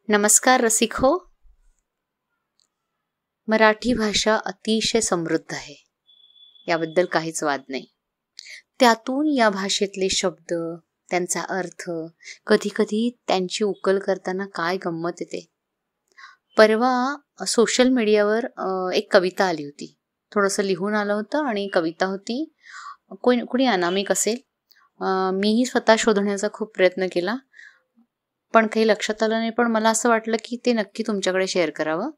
नमस्कार रसिक हो. मराठी भाषा अतिशय समृद्ध आहे, याबद्दल काहीच वाद नाही. त्यातून या भाषेतले शब्द, त्यांचा अर्थ, कधी कधी त्यांची उकल करताना काय गंमत येते. परवा सोशल मीडियावर एक कविता आली होती. थोडंसं लिहून आलं होतं आणि कविता होती. कोणी अनामिक असेल. मीही स्वतः शोधण्याचा खूप प्रयत्न केला, पण काही लक्षात आलं नाही. पण मला असं वाटलं की ते नक्की तुमच्याकडे शेअर करावं.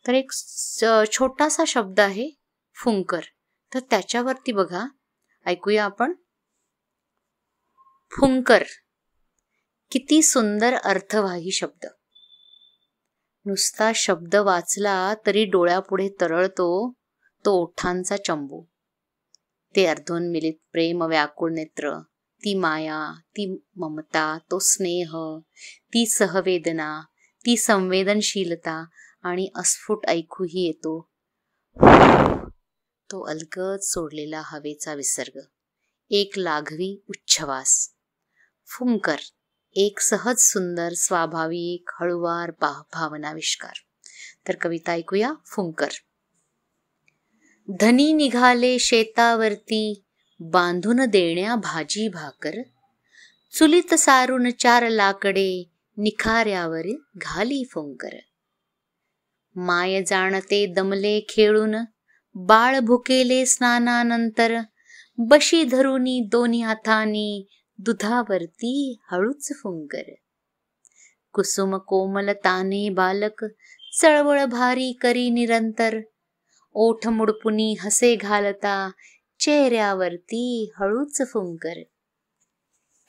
तर एक छोटासा शब्द आहे फुंकर. तर त्याच्यावरती बघा, ऐकूया आपण. फुंकर, किती सुंदर अर्थवाही शब्द. नुसता शब्द वाचला तरी डोळ्यापुढे तरळतो तो ओठांचा चंबू. ते अर्धोन्मिलित प्रेम व्याकुळ नेत्र, ती माया, ती ममता, तो स्नेह, ती सहवेदना, ती संवेदनशीलता आणि अस्फुट ऐकूही येतो तो अलगद सोडलेला हवेचा विसर्ग, एक लाघवी उच्छ्वास. फुंकर, एक सहज सुंदर स्वाभाविक हळुवार भावनाविष्कार. तर कविता ऐकूया. फुंकर. धनी निघाले शेतावरती, बांधून देण्या भाजी भाकर, चुलीत सारून 4 लाकडे, निखाऱ्यावर घाली फुंकर. माय जाणते दमले खेळून, बाळ भुकेले स्नानानंतर, बशी धरुनी 2 हातांनी, दुधावरती हळूच फुंकर. कुसुम कोमल ताने बालक, चळवळ भारी करी निरंतर, ओठ मुडपुनी हसे घालता, चेहऱ्यावरती हळूच फुंकर.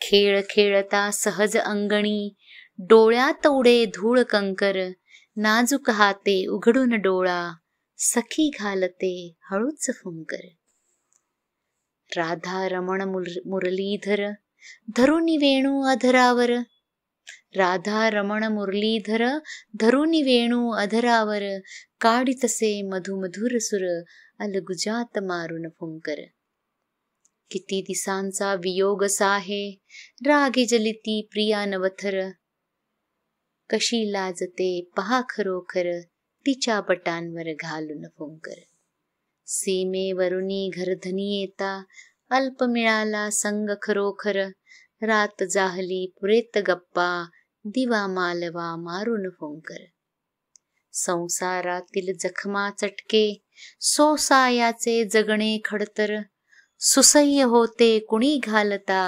खेळ खेळता सहज अंगणी, डोळ्यात उडे धूळ कंकर, नाजूक हाते उघडून डोळा, सखी घालते हळूच फुंकर. राधा रमण मुरलीधर, धरुनी वेणू अधरावर, राधा रमण मुरलीधर, धरुनी वेणू अधरावर, काढितसे मधुमधुर सुर, अलगुजात मारून फुंकर. किती दिसांचा वियोग साहे, रागे जलिती प्रिया नवथर, कशी लाजते पहा खरोखर, तिच्या पटांवर घालून फुंकर. सीमेवरुनी घरधनी येता, अल्प मिळाला संग खरोखर, रात जाहली पुरेत गप्पा, दिवा मालवा मारून फुंकर. संसारातील जखमा चटके, सोसायाचे जगणे खडतर, सुसह्य होते कुणी घालता,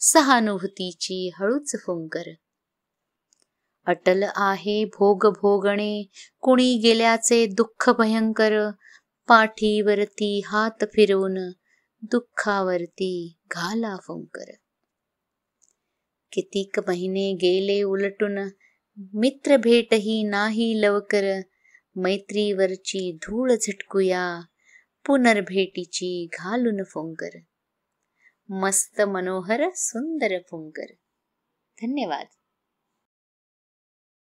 सहानुभूतीची हळूच फुंकर. अटल आहे भोग भोगणे, कुणी गेल्याचे दुःख भयंकर, पाठीवरती हात फिरवून, दुःखावरती घाला फुंकर. कितीक महिने गेले उलटून, मित्र भेटही नाही लवकर, मैत्रीवरची धूळ झटकूया, पुनर्भेटीची घालून फुंकर. मस्त मनोहर सुंदर फुंकर. धन्यवाद.